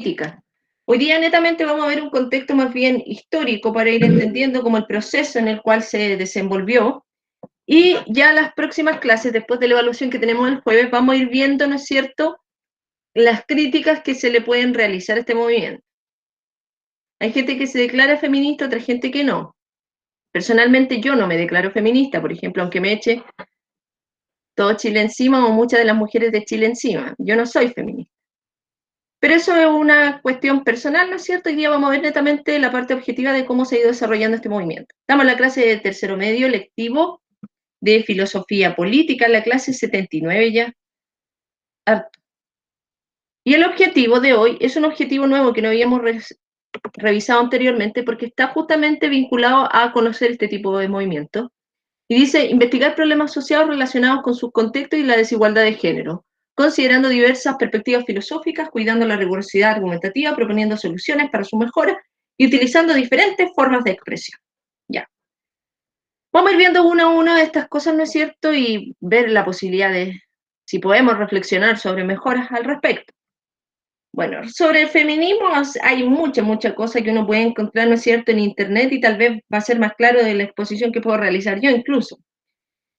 política. Hoy día netamente vamos a ver un contexto más bien histórico para ir entendiendo como el proceso en el cual se desenvolvió. Y ya las próximas clases, después de la evaluación que tenemos el jueves, vamos a ir viendo, ¿no es cierto?, las críticas que se le pueden realizar a este movimiento. Hay gente que se declara feminista, otra gente que no. Personalmente yo no me declaro feminista, por ejemplo, aunque me eche todo Chile encima o muchas de las mujeres de Chile encima. Yo no soy feminista. Pero eso es una cuestión personal, ¿no es cierto? Hoy día vamos a ver netamente la parte objetiva de cómo se ha ido desarrollando este movimiento. Estamos en la clase de tercero medio lectivo de filosofía política, la clase 79 ya. Y el objetivo de hoy es un objetivo nuevo que no habíamos revisado anteriormente porque está justamente vinculado a conocer este tipo de movimientos. Y dice, investigar problemas asociados relacionados con sus contextos y la desigualdad de género, considerando diversas perspectivas filosóficas, cuidando la rigurosidad argumentativa, proponiendo soluciones para su mejora y utilizando diferentes formas de expresión. Ya. Vamos a ir viendo uno a uno estas cosas, ¿no es cierto? Y ver la posibilidad de si podemos reflexionar sobre mejoras al respecto. Bueno, sobre el feminismo hay mucha cosa que uno puede encontrar, ¿no es cierto?, en internet y tal vez va a ser más claro de la exposición que puedo realizar yo incluso.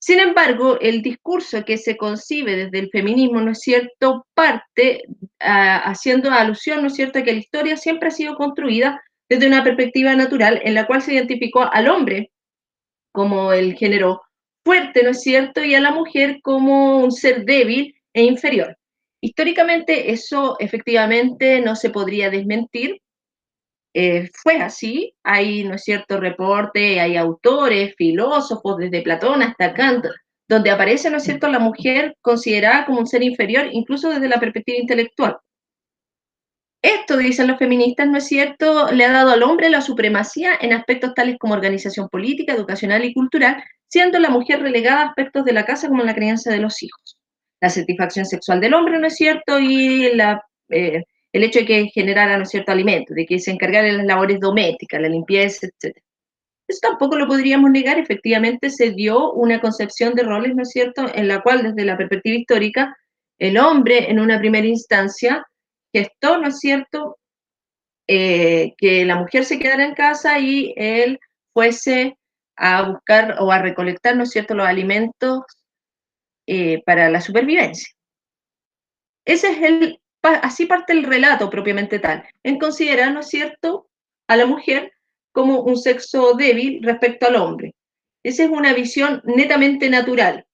Sin embargo, el discurso que se concibe desde el feminismo, ¿no es cierto?, parte haciendo alusión, ¿no es cierto?, a que la historia siempre ha sido construida desde una perspectiva natural en la cual se identificó al hombre como el género fuerte, ¿no es cierto?, y a la mujer como un ser débil e inferior. Históricamente eso efectivamente no se podría desmentir, fue así, hay, ¿no es cierto?, reporte, hay autores, filósofos, desde Platón hasta Kant, donde aparece, ¿no es cierto?, la mujer considerada como un ser inferior, incluso desde la perspectiva intelectual. Esto, dicen los feministas, ¿no es cierto?, le ha dado al hombre la supremacía en aspectos tales como organización política, educacional y cultural, siendo la mujer relegada a aspectos de la casa como la crianza de los hijos. La satisfacción sexual del hombre, ¿no es cierto?, y el hecho de que generara, ¿no es cierto?, alimentos, de que se encargara de las labores domésticas, la limpieza, etc. Eso tampoco lo podríamos negar, efectivamente se dio una concepción de roles, ¿no es cierto?, en la cual desde la perspectiva histórica, el hombre en una primera instancia gestó, ¿no es cierto?, que la mujer se quedara en casa y él fuese a buscar o a recolectar, ¿no es cierto?, los alimentos para la supervivencia. Ese es así parte el relato propiamente tal, en considerar, ¿no es cierto?, a la mujer como un sexo débil respecto al hombre. Esa es una visión netamente natural.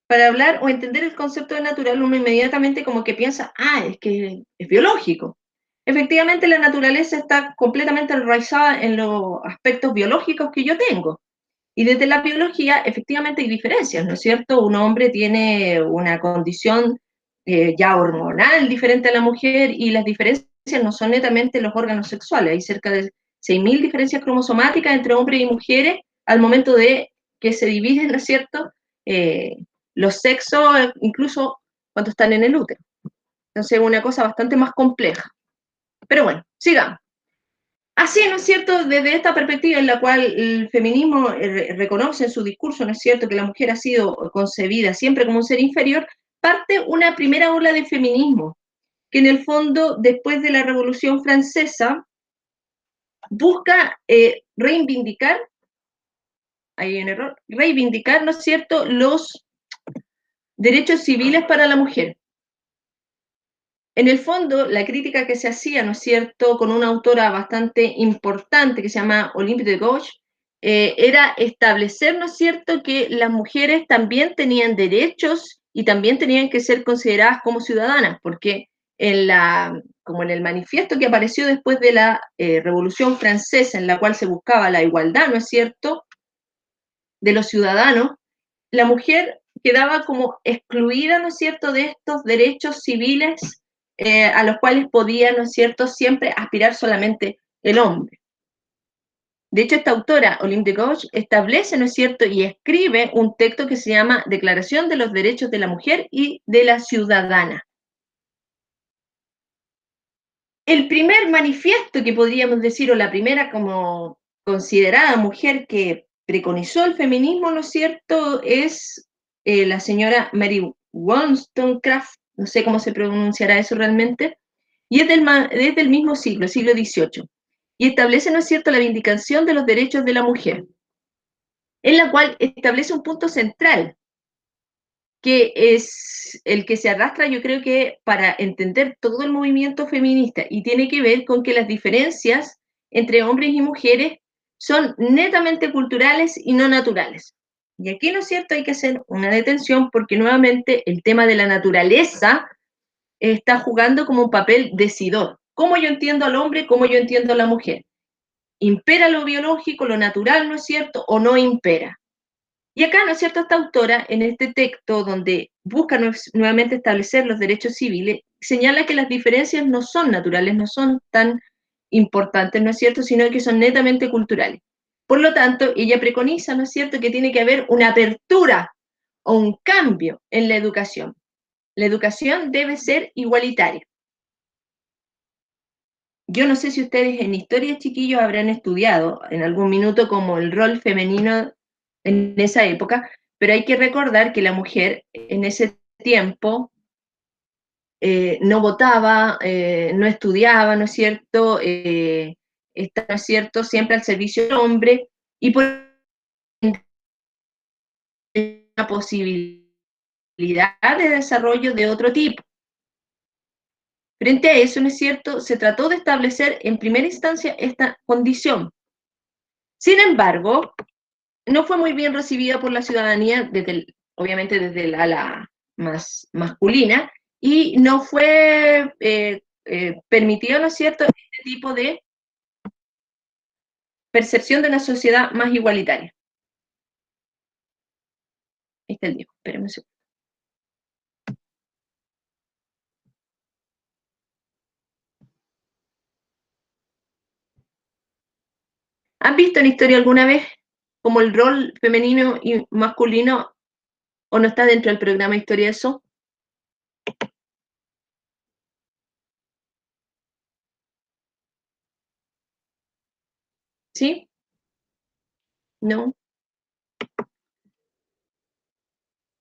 Para hablar o entender el concepto de natural, uno inmediatamente como que piensa, es que es biológico. Efectivamente, la naturaleza está completamente enraizada en los aspectos biológicos que yo tengo. Y desde la biología, efectivamente hay diferencias, ¿no es cierto? Un hombre tiene una condición ya hormonal diferente a la mujer y las diferencias no son netamente los órganos sexuales. Hay cerca de 6.000 diferencias cromosomáticas entre hombres y mujeres al momento de que se dividen, ¿no es cierto?, los sexos, incluso cuando están en el útero. Entonces es una cosa bastante más compleja. Pero bueno, sigamos. Así, ¿no es cierto?, desde esta perspectiva en la cual el feminismo reconoce en su discurso, ¿no es cierto?, que la mujer ha sido concebida siempre como un ser inferior, parte una primera ola de feminismo, que en el fondo, después de la Revolución Francesa, busca reivindicar, hay un error, reivindicar, ¿no es cierto?, los derechos civiles para la mujer. En el fondo, la crítica que se hacía, ¿no es cierto?, con una autora bastante importante que se llama Olympe de Gouges, era establecer, ¿no es cierto?, que las mujeres también tenían derechos y también tenían que ser consideradas como ciudadanas, porque como en el manifiesto que apareció después de la Revolución Francesa, en la cual se buscaba la igualdad, ¿no es cierto?, de los ciudadanos, la mujer quedaba como excluida, ¿no es cierto?, de estos derechos civiles a los cuales podía, ¿no es cierto?, siempre aspirar solamente el hombre. De hecho, esta autora, Olympe de Gouges, establece, ¿no es cierto?, y escribe un texto que se llama Declaración de los Derechos de la Mujer y de la Ciudadana. El primer manifiesto que podríamos decir, o la primera como considerada mujer que preconizó el feminismo, ¿no es cierto?, es la señora Mary Wollstonecraft, no sé cómo se pronunciará eso realmente, y es desde el mismo siglo XVIII, y establece, ¿no es cierto?, la vindicación de los derechos de la mujer, en la cual establece un punto central, que es el que se arrastra, yo creo que para entender todo el movimiento feminista, y tiene que ver con que las diferencias entre hombres y mujeres son netamente culturales y no naturales. Y aquí, ¿no es cierto?, hay que hacer una detención porque nuevamente el tema de la naturaleza está jugando como un papel decidor. ¿Cómo yo entiendo al hombre? ¿Cómo yo entiendo a la mujer? ¿Impera lo biológico, lo natural, no es cierto? ¿O no impera? Y acá, ¿no es cierto?, esta autora, en este texto donde busca nuevamente establecer los derechos civiles, señala que las diferencias no son naturales, no son tan importantes, ¿no es cierto?, sino que son netamente culturales. Por lo tanto, ella preconiza, ¿no es cierto?, que tiene que haber una apertura o un cambio en la educación. La educación debe ser igualitaria. Yo no sé si ustedes en historia, chiquillos, habrán estudiado en algún minuto como el rol femenino en esa época, pero hay que recordar que la mujer en ese tiempo no votaba, no estudiaba, ¿no es cierto? Está, ¿no es cierto?, siempre al servicio del hombre, y por una posibilidad de desarrollo de otro tipo. Frente a eso, ¿no es cierto?, se trató de establecer en primera instancia esta condición. Sin embargo, no fue muy bien recibida por la ciudadanía, obviamente desde el ala más masculina, y no fue permitido, ¿no es cierto?, este tipo de percepción de una sociedad más igualitaria. Ahí está el Diego, espérenme un segundo. ¿Han visto en historia alguna vez como el rol femenino y masculino o no está dentro del programa Historia eso? ¿Sí? ¿No?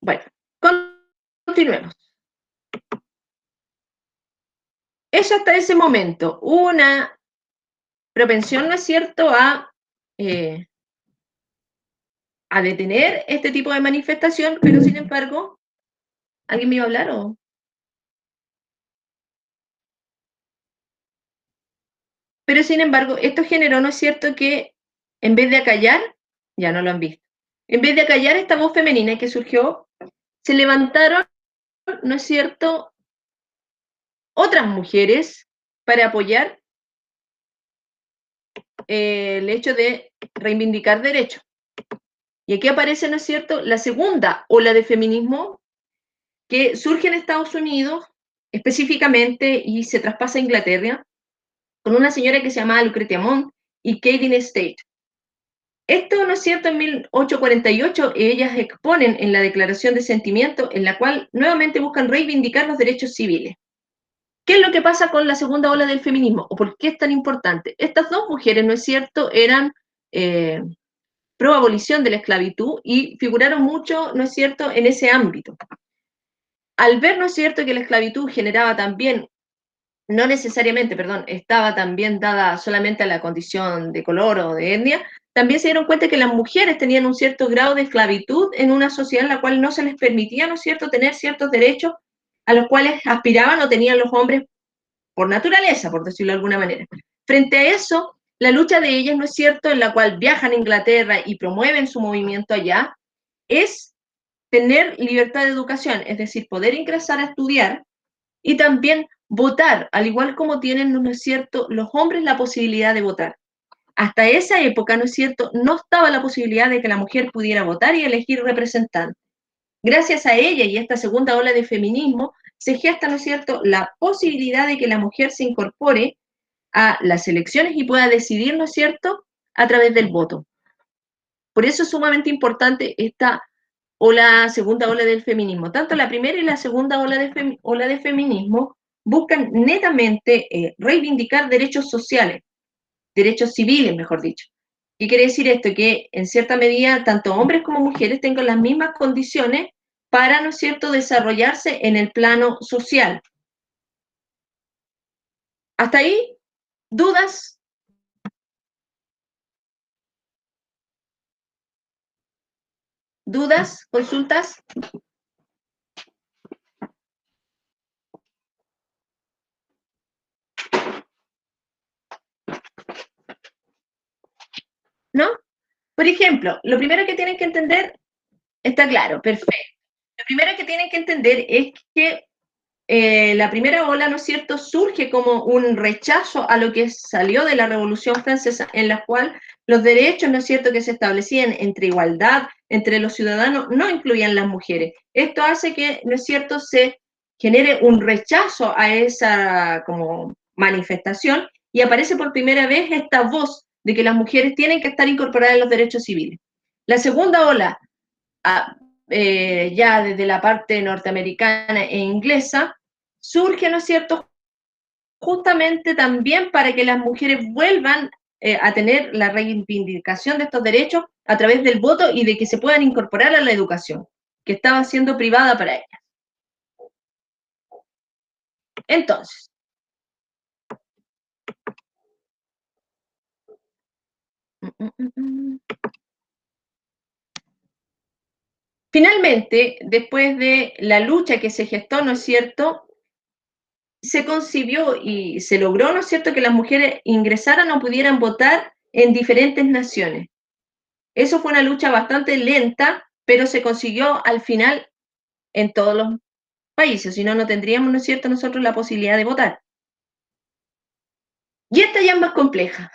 Bueno, continuemos. Eso hasta ese momento, una propensión, ¿no es cierto?, eh, a detener este tipo de manifestación, pero sin embargo, ¿alguien me iba a hablar o? Pero sin embargo, esto generó, ¿no es cierto?, que en vez de acallar, ya no lo han visto, en vez de acallar esta voz femenina que surgió, se levantaron, ¿no es cierto?, otras mujeres para apoyar el hecho de reivindicar derechos. Y aquí aparece, ¿no es cierto?, la segunda ola de feminismo que surge en Estados Unidos específicamente y se traspasa a Inglaterra con una señora que se llamaba Lucretia Mott y Katie State. Esto, ¿no es cierto?, en 1848 ellas exponen en la Declaración de Sentimientos, en la cual nuevamente buscan reivindicar los derechos civiles. ¿Qué es lo que pasa con la segunda ola del feminismo? ¿O por qué es tan importante? Estas dos mujeres, ¿no es cierto?, eran pro abolición de la esclavitud y figuraron mucho, ¿no es cierto?, en ese ámbito. Al ver, ¿no es cierto?, que la esclavitud generaba también, no necesariamente, perdón, estaba también dada solamente a la condición de color o de etnia, también se dieron cuenta que las mujeres tenían un cierto grado de esclavitud en una sociedad en la cual no se les permitía, ¿no es cierto?, tener ciertos derechos a los cuales aspiraban o tenían los hombres por naturaleza, por decirlo de alguna manera. Frente a eso, la lucha de ellas, ¿no es cierto?, en la cual viajan a Inglaterra y promueven su movimiento allá, es tener libertad de educación, es decir, poder ingresar a estudiar y también votar, al igual como tienen, ¿no es cierto?, los hombres la posibilidad de votar. Hasta esa época, ¿no es cierto?, no estaba la posibilidad de que la mujer pudiera votar y elegir representantes. Gracias a ella y a esta segunda ola de feminismo, se gesta, ¿no es cierto?, la posibilidad de que la mujer se incorpore a las elecciones y pueda decidir, ¿no es cierto?, a través del voto. Por eso es sumamente importante esta segunda ola del feminismo. Tanto la primera y la segunda ola de feminismo buscan netamente reivindicar derechos sociales, derechos civiles, mejor dicho. ¿Qué quiere decir esto? Que en cierta medida tanto hombres como mujeres tengan las mismas condiciones para, ¿no es cierto?, desarrollarse en el plano social. ¿Hasta ahí? ¿Dudas? ¿Dudas? ¿Consultas? ¿No? Por ejemplo, lo primero que tienen que entender, está claro, perfecto. Lo primero que tienen que entender es que la primera ola, ¿no es cierto?, surge como un rechazo a lo que salió de la Revolución Francesa, en la cual los derechos, ¿no es cierto?, que se establecían entre igualdad, entre los ciudadanos, no incluían las mujeres. Esto hace que, ¿no es cierto?, se genere un rechazo a esa como manifestación y aparece por primera vez esta voz de que las mujeres tienen que estar incorporadas en los derechos civiles. La segunda ola, ya desde la parte norteamericana e inglesa, surge, ¿no es cierto?, justamente también para que las mujeres vuelvan a tener la reivindicación de estos derechos a través del voto y de que se puedan incorporar a la educación, que estaba siendo privada para ellas. Entonces, finalmente, después de la lucha que se gestó, ¿no es cierto?, se concibió y se logró, ¿no es cierto?, que las mujeres ingresaran o pudieran votar en diferentes naciones. Eso fue una lucha bastante lenta, pero se consiguió al final en todos los países, si no, no tendríamos, ¿no es cierto?, nosotros la posibilidad de votar. Y esta ya es más compleja,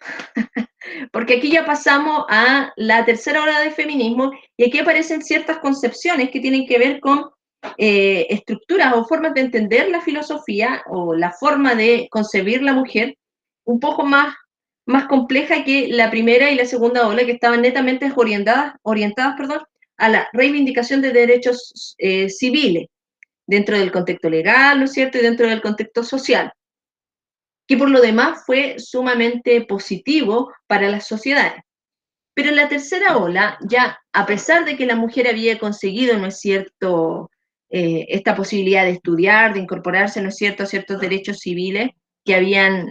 porque aquí ya pasamos a la tercera ola del feminismo y aquí aparecen ciertas concepciones que tienen que ver con estructuras o formas de entender la filosofía o la forma de concebir la mujer un poco más compleja que la primera y la segunda ola, que estaban netamente orientadas perdón, a la reivindicación de derechos civiles dentro del contexto legal, ¿no es cierto?, y dentro del contexto social, que por lo demás fue sumamente positivo para las sociedades. Pero en la tercera ola, ya a pesar de que la mujer había conseguido, ¿no es cierto?, esta posibilidad de estudiar, de incorporarse, ¿no es cierto?, a ciertos derechos civiles que habían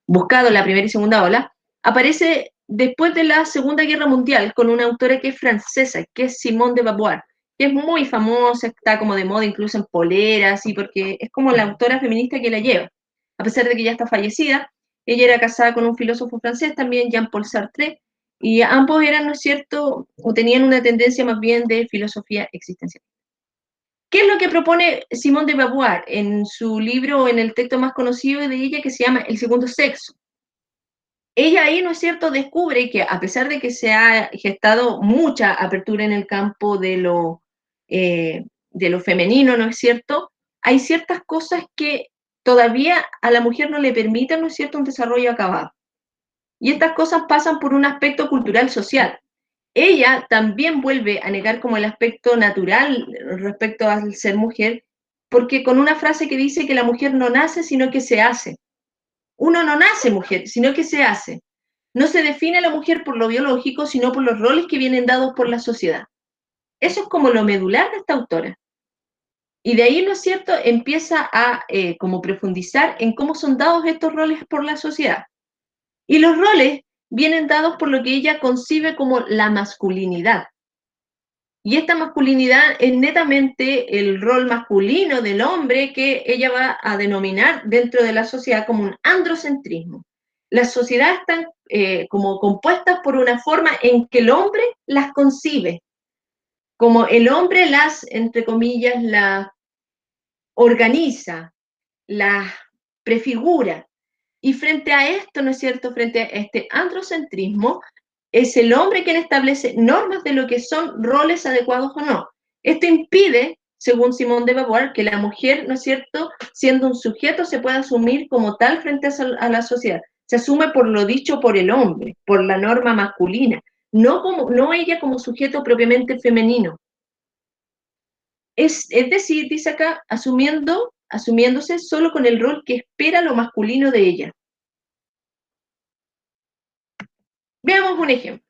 buscado en la primera y segunda ola, aparece después de la Segunda Guerra Mundial con una autora que es francesa, que es Simone de Beauvoir, que es muy famosa, está como de moda incluso en poleras, y porque es como la autora feminista que la lleva. A pesar de que ya está fallecida, ella era casada con un filósofo francés también, Jean-Paul Sartre, y ambos eran, ¿no es cierto?, o tenían una tendencia más bien de filosofía existencial. ¿Qué es lo que propone Simone de Beauvoir en su libro, en el texto más conocido de ella, que se llama El segundo sexo? Ella ahí, ¿no es cierto?, descubre que a pesar de que se ha gestado mucha apertura en el campo de lo femenino, ¿no es cierto?, hay ciertas cosas que todavía a la mujer no le permiten, ¿no es cierto?, un desarrollo acabado. Y estas cosas pasan por un aspecto cultural social. Ella también vuelve a negar como el aspecto natural respecto al ser mujer, porque con una frase que dice que la mujer no nace, sino que se hace. Uno no nace mujer, sino que se hace. No se define a la mujer por lo biológico, sino por los roles que vienen dados por la sociedad. Eso es como lo medular de esta autora. Y de ahí, ¿no es cierto?, empieza a como profundizar en cómo son dados estos roles por la sociedad. Y los roles vienen dados por lo que ella concibe como la masculinidad. Y esta masculinidad es netamente el rol masculino del hombre que ella va a denominar dentro de la sociedad como un androcentrismo. Las sociedades están como compuestas por una forma en que el hombre las concibe, como el hombre las, entre comillas, las organiza, las prefigura. Y frente a esto, ¿no es cierto?, frente a este androcentrismo, es el hombre quien establece normas de lo que son roles adecuados o no. Esto impide, según Simone de Beauvoir, que la mujer, ¿no es cierto?, siendo un sujeto, se pueda asumir como tal frente a la sociedad. Se asume por lo dicho por el hombre, por la norma masculina, no ella como sujeto propiamente femenino. Es decir, dice acá, asumiéndose solo con el rol que espera lo masculino de ella. Veamos un ejemplo.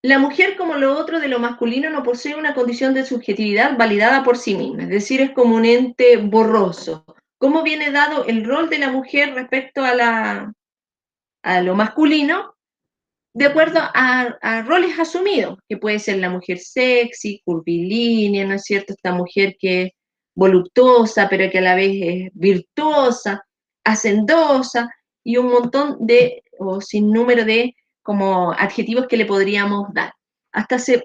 La mujer, como lo otro de lo masculino, no posee una condición de subjetividad validada por sí misma, es decir, es como un ente borroso, cómo viene dado el rol de la mujer respecto a lo masculino, de acuerdo a roles asumidos, que puede ser la mujer sexy, curvilínea, ¿no es cierto? Esta mujer que es voluptuosa, pero que a la vez es virtuosa, hacendosa, y un montón de, o sin número de, como adjetivos que le podríamos dar. Hasta hace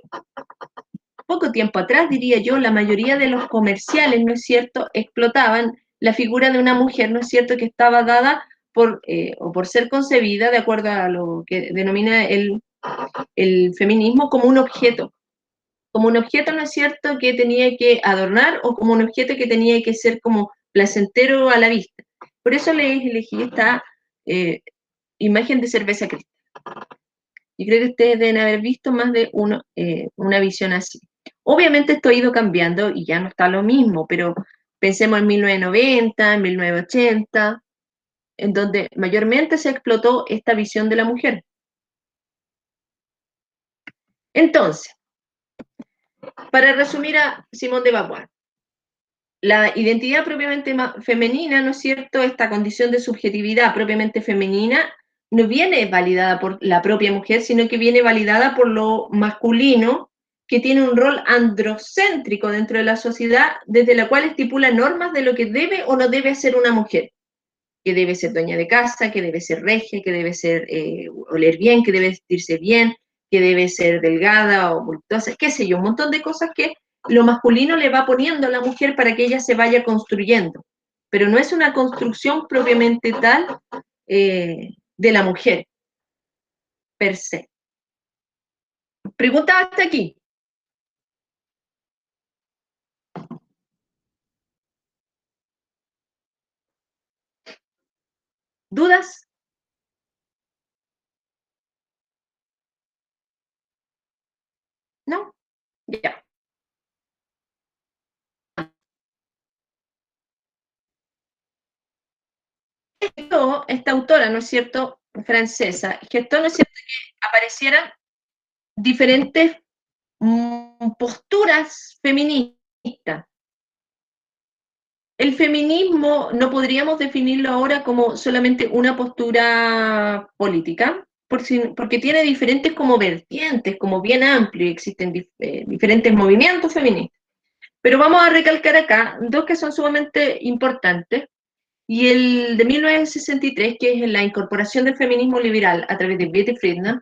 poco tiempo atrás, diría yo, la mayoría de los comerciales, ¿no es cierto?, explotaban la figura de una mujer, ¿no es cierto?, que estaba dada o por ser concebida, de acuerdo a lo que denomina el feminismo, como un objeto, ¿no es cierto?, que tenía que adornar o como un objeto que tenía que ser como placentero a la vista. Por eso les elegí esta eh, imagen de cerveza cristal. Yo creo que ustedes deben haber visto más de una visión así. Obviamente esto ha ido cambiando y ya no está lo mismo, pero pensemos en 1990, en 1980, en donde mayormente se explotó esta visión de la mujer. Entonces, para resumir a Simone de Beauvoir, la identidad propiamente femenina, ¿no es cierto? Esta condición de subjetividad propiamente femenina no viene validada por la propia mujer, sino que viene validada por lo masculino, que tiene un rol androcéntrico dentro de la sociedad, desde la cual estipula normas de lo que debe o no debe hacer una mujer, que debe ser dueña de casa, que debe ser regia, que debe ser oler bien, que debe vestirse bien, que debe ser delgada o voluptuosa, qué sé yo, un montón de cosas que lo masculino le va poniendo a la mujer para que ella se vaya construyendo. Pero no es una construcción propiamente tal de la mujer, per se. Pregunta hasta aquí. ¿Dudas? ¿No? Ya. Esta autora, ¿no es cierto?, francesa, gestó, ¿no es cierto?, que aparecieran diferentes posturas feministas. El feminismo no podríamos definirlo ahora como solamente una postura política, porque tiene diferentes como vertientes, como bien amplio, existen diferentes movimientos feministas. Pero vamos a recalcar acá dos que son sumamente importantes, y el de 1963, que es la incorporación del feminismo liberal a través de Betty Friedan,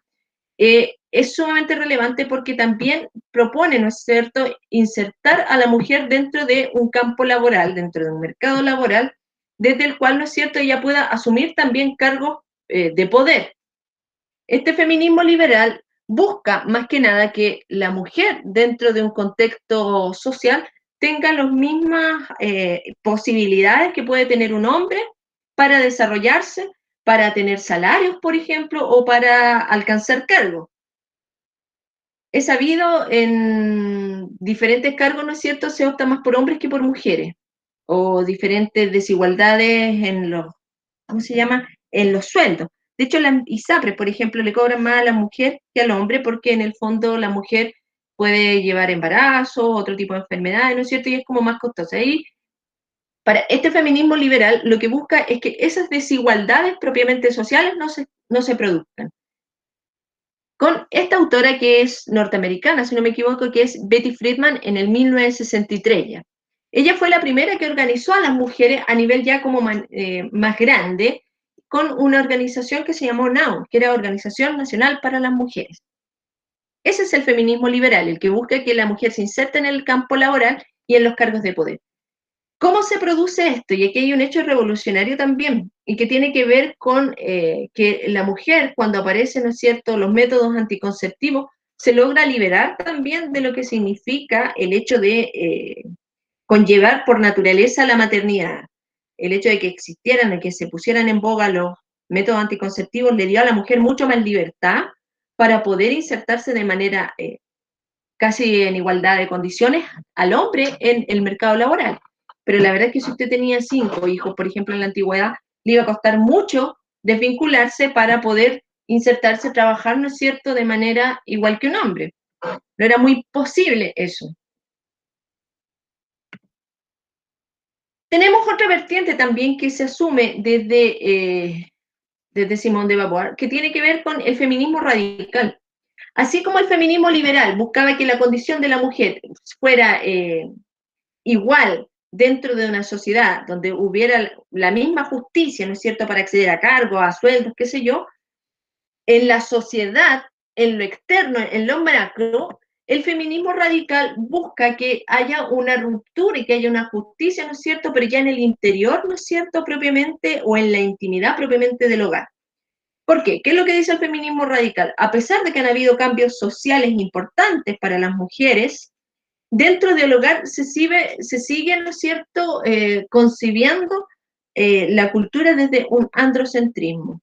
es sumamente relevante porque también propone, ¿no es cierto?, insertar a la mujer dentro de un campo laboral, dentro de un mercado laboral, desde el cual, ¿no es cierto?, ella pueda asumir también cargos de poder. Este feminismo liberal busca más que nada que la mujer dentro de un contexto social tenga las mismas posibilidades que puede tener un hombre para desarrollarse, para tener salarios, por ejemplo, o para alcanzar cargos. He sabido en diferentes cargos, ¿no es cierto?, se opta más por hombres que por mujeres, o diferentes desigualdades en los, ¿cómo se llama?, en los sueldos. De hecho, la ISAPRES, por ejemplo, le cobran más a la mujer que al hombre porque en el fondo la mujer puede llevar embarazo, otro tipo de enfermedades, ¿no es cierto?, y es como más costosa. Y para este feminismo liberal lo que busca es que esas desigualdades propiamente sociales no se produzcan. Con esta autora que es norteamericana, si no me equivoco, que es Betty Friedan en el 1963 ya. Ella fue la primera que organizó a las mujeres a nivel ya como más grande, con una organización que se llamó NOW, que era Organización Nacional para las Mujeres. Ese es el feminismo liberal, el que busca que la mujer se inserte en el campo laboral y en los cargos de poder. ¿Cómo se produce esto? Y aquí hay un hecho revolucionario también, y que tiene que ver con que la mujer, cuando aparecen, ¿no es cierto?, los métodos anticonceptivos, se logra liberar también de lo que significa el hecho de conllevar por naturaleza la maternidad. El hecho de que existieran, de que se pusieran en boga los métodos anticonceptivos, le dio a la mujer mucho más libertad para poder insertarse de manera casi en igualdad de condiciones al hombre en el mercado laboral. Pero la verdad es que si usted tenía 5 hijos, por ejemplo, en la antigüedad, le iba a costar mucho desvincularse para poder insertarse, trabajar, ¿no es cierto?, de manera igual que un hombre. No era muy posible eso. Tenemos otra vertiente también que se asume desde Simone de Beauvoir, que tiene que ver con el feminismo radical. Así como el feminismo liberal buscaba que la condición de la mujer fuera igual dentro de una sociedad donde hubiera la misma justicia, ¿no es cierto?, para acceder a cargos, a sueldos, qué sé yo, en la sociedad, en lo externo, en lo macro, el feminismo radical busca que haya una ruptura y que haya una justicia, ¿no es cierto?, pero ya en el interior, ¿no es cierto?, propiamente, o en la intimidad propiamente del hogar. ¿Por qué? ¿Qué es lo que dice el feminismo radical? A pesar de que han habido cambios sociales importantes para las mujeres, dentro del hogar se sigue, ¿no es cierto?, concibiendo la cultura desde un androcentrismo.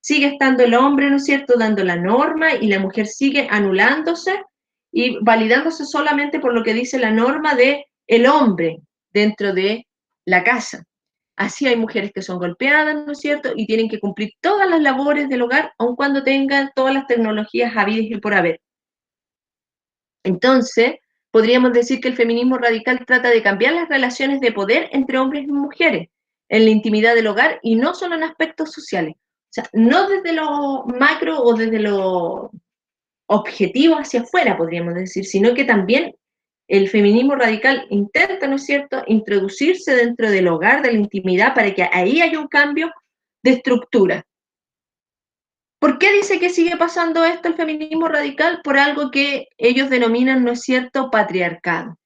Sigue estando el hombre, ¿no es cierto?, dando la norma y la mujer sigue anulándose y validándose solamente por lo que dice la norma de el hombre dentro de la casa. Así hay mujeres que son golpeadas, ¿no es cierto?, y tienen que cumplir todas las labores del hogar, aun cuando tengan todas las tecnologías habidas y por haber. Entonces, podríamos decir que el feminismo radical trata de cambiar las relaciones de poder entre hombres y mujeres en la intimidad del hogar y no solo en aspectos sociales. O sea, no desde lo macro o desde lo objetivo hacia afuera, podríamos decir, sino que también el feminismo radical intenta, ¿no es cierto?, introducirse dentro del hogar, de la intimidad, para que ahí haya un cambio de estructura. ¿Por qué dice que sigue pasando esto el feminismo radical? Por algo que ellos denominan, ¿no es cierto?, patriarcado.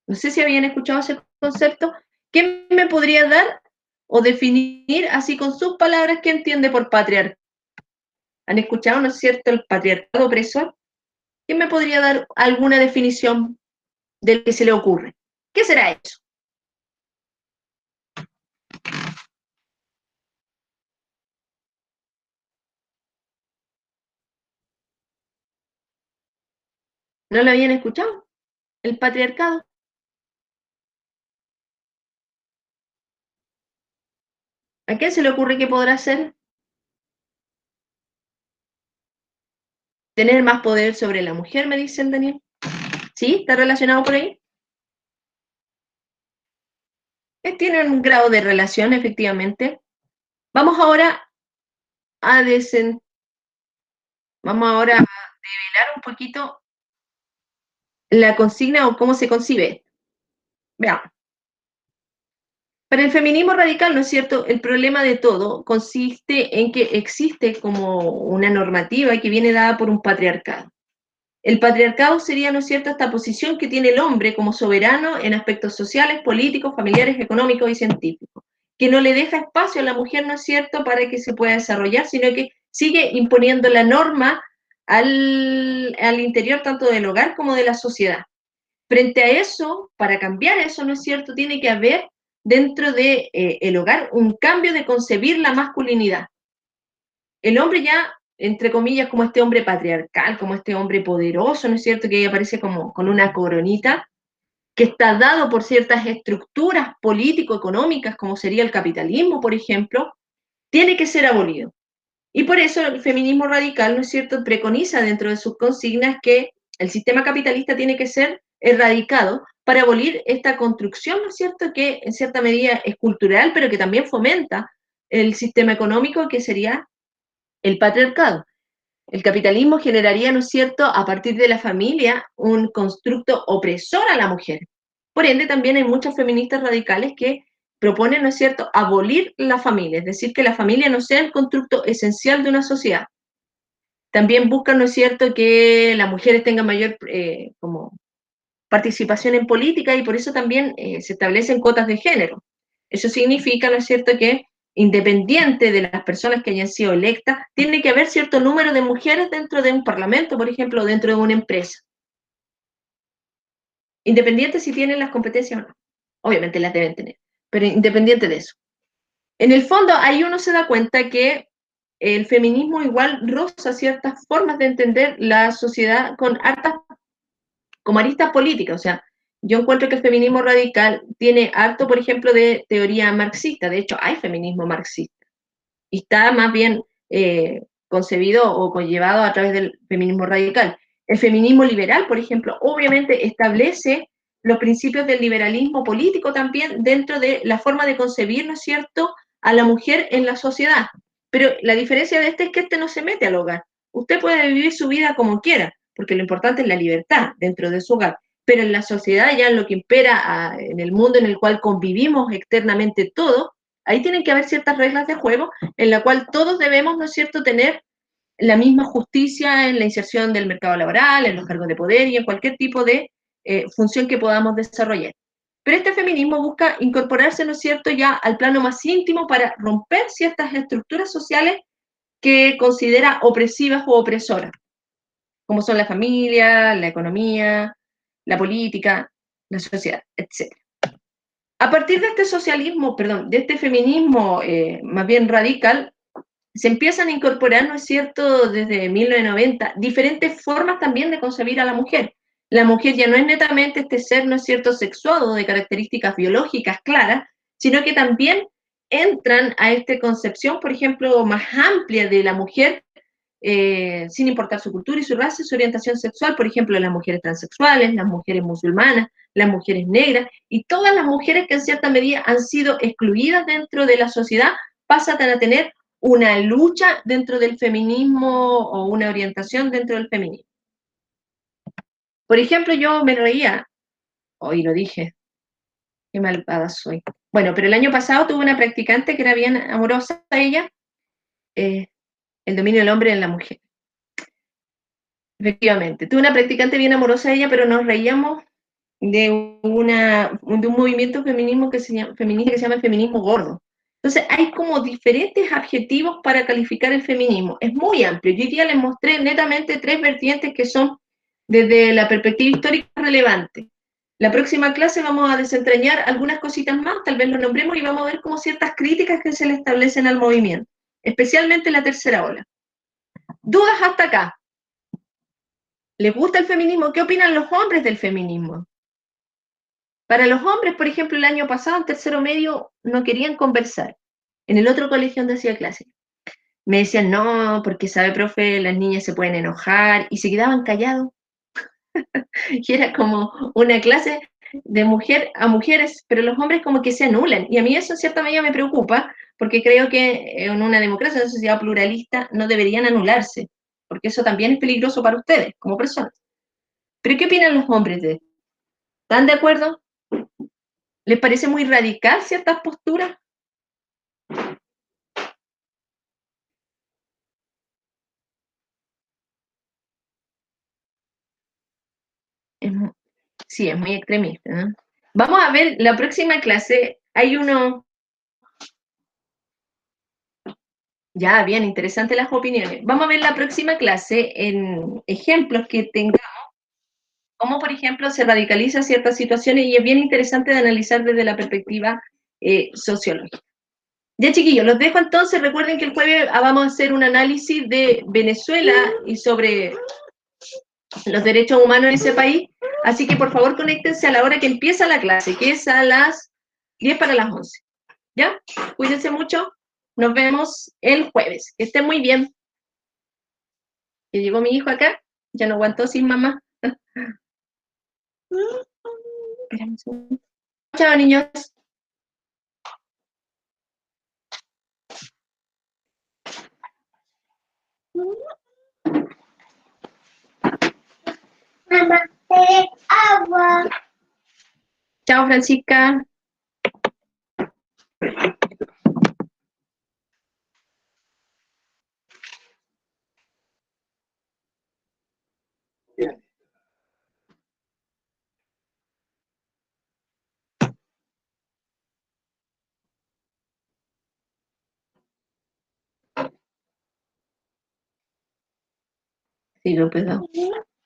No sé si habían escuchado ese concepto. ¿Qué me podría dar o definir así con sus palabras qué entiende por patriarcado? ¿Han escuchado, no es cierto, el patriarcado opresor? ¿Quién me podría dar alguna definición del que se le ocurre? ¿Qué será eso? ¿No lo habían escuchado? ¿El patriarcado? ¿A quién se le ocurre que podrá ser? Tener más poder sobre la mujer, me dice el Daniel. ¿Sí? ¿Está relacionado por ahí? Tiene un grado de relación, efectivamente. Vamos ahora a desen... Vamos ahora a develar un poquito la consigna o cómo se concibe. Veamos. Para el feminismo radical, ¿no es cierto?, el problema de todo consiste en que existe como una normativa que viene dada por un patriarcado. El patriarcado sería, ¿no es cierto?, esta posición que tiene el hombre como soberano en aspectos sociales, políticos, familiares, económicos y científicos, que no le deja espacio a la mujer, ¿no es cierto?, para que se pueda desarrollar, sino que sigue imponiendo la norma al interior tanto del hogar como de la sociedad. Frente a eso, para cambiar eso, ¿no es cierto?, tiene que haber dentro de el hogar un cambio de concebir la masculinidad. El hombre ya, entre comillas, como este hombre patriarcal, como este hombre poderoso, ¿no es cierto?, que aparece como con una coronita, que está dado por ciertas estructuras político-económicas, como sería el capitalismo, por ejemplo, tiene que ser abolido. Y por eso el feminismo radical, ¿no es cierto?, preconiza dentro de sus consignas que el sistema capitalista tiene que ser erradicado para abolir esta construcción, ¿no es cierto?, que en cierta medida es cultural, pero que también fomenta el sistema económico, que sería el patriarcado. El capitalismo generaría, ¿no es cierto?, a partir de la familia, un constructo opresor a la mujer. Por ende, también hay muchas feministas radicales que proponen, ¿no es cierto?, abolir la familia, es decir, que la familia no sea el constructo esencial de una sociedad. También buscan, ¿no es cierto?, que las mujeres tengan mayor como participación en política y por eso también se establecen cuotas de género. Eso significa, ¿no es cierto?, que independiente de las personas que hayan sido electas, tiene que haber cierto número de mujeres dentro de un parlamento, por ejemplo, o dentro de una empresa. Independiente si tienen las competencias o no. Obviamente las deben tener, pero independiente de eso. En el fondo, ahí uno se da cuenta que el feminismo igual roza ciertas formas de entender la sociedad con hartas, como aristas políticas. O sea, yo encuentro que el feminismo radical tiene harto, por ejemplo, de teoría marxista. De hecho, hay feminismo marxista. Y está más bien concebido o conllevado a través del feminismo radical. El feminismo liberal, por ejemplo, obviamente establece los principios del liberalismo político también dentro de la forma de concebir, ¿no es cierto?, a la mujer en la sociedad. Pero la diferencia de este es que este no se mete al hogar. Usted puede vivir su vida como quiera, porque lo importante es la libertad dentro de su hogar. Pero en la sociedad, ya en lo que impera, en el mundo en el cual convivimos externamente todos, ahí tienen que haber ciertas reglas de juego en la cual todos debemos, ¿no es cierto?, tener la misma justicia en la inserción del mercado laboral, en los cargos de poder y en cualquier tipo de función que podamos desarrollar. Pero este feminismo busca incorporarse, ¿no es cierto?, ya al plano más íntimo para romper ciertas estructuras sociales que considera opresivas o opresoras, como son la familia, la economía, la política, la sociedad, etc. A partir de este socialismo, perdón, de este feminismo más bien radical, se empiezan a incorporar, ¿no es cierto?, desde 1990, diferentes formas también de concebir a la mujer. La mujer ya no es netamente este ser, ¿no es cierto?, sexuado de características biológicas claras, sino que también entran a esta concepción, por ejemplo, más amplia de la mujer, sin importar su cultura y su raza y su orientación sexual, por ejemplo, las mujeres transexuales, las mujeres musulmanas, las mujeres negras, y todas las mujeres que en cierta medida han sido excluidas dentro de la sociedad, pasan a tener una lucha dentro del feminismo o una orientación dentro del feminismo. Por ejemplo, yo me reía, hoy lo dije, qué malvada soy. Bueno, pero el año pasado tuve una practicante que era bien amorosa a ella, eh, el dominio del hombre en la mujer. Efectivamente, tuve una practicante bien amorosa a ella, pero nos reíamos de un movimiento feminismo feminista que se llama el feminismo gordo. Entonces, hay como diferentes adjetivos para calificar el feminismo. Es muy amplio. Yo hoy día les mostré netamente tres vertientes que son desde la perspectiva histórica relevante. La próxima clase vamos a desentrañar algunas cositas más, tal vez lo nombremos y vamos a ver como ciertas críticas que se le establecen al movimiento, especialmente la tercera ola. ¿Dudas hasta acá? ¿Les gusta el feminismo? ¿Qué opinan los hombres del feminismo? Para los hombres, por ejemplo, el año pasado, en tercero medio, no querían conversar. En el otro colegio donde hacía clase. Me decían, no, porque sabe, profe, las niñas se pueden enojar, y se quedaban callados. Y era como una clase de mujer a mujeres, pero los hombres como que se anulan. Y a mí eso en cierta medida me preocupa, porque creo que en una democracia, en una sociedad pluralista, no deberían anularse, porque eso también es peligroso para ustedes como personas. ¿Pero qué opinan los hombres de esto? ¿Están de acuerdo? ¿Les parece muy radical ciertas posturas? Es, sí, es muy extremista, ¿no? Vamos a ver la próxima clase. Hay uno, ya, bien, interesante las opiniones. Vamos a ver la próxima clase en ejemplos que tengamos, como por ejemplo se radicaliza ciertas situaciones y es bien interesante de analizar desde la perspectiva sociológica. Ya, chiquillos, los dejo entonces. Recuerden que el jueves vamos a hacer un análisis de Venezuela y sobre los derechos humanos en ese país. Así que por favor conéctense a la hora que empieza la clase, que es a las 10 para las 11. ¿Ya? Cuídense mucho. Nos vemos el jueves. Que estén muy bien. Que llegó mi hijo acá. Ya no aguantó sin mamá. Chao, niños. Mamá, agua. Chao, Francisca. Sí, lo puedo.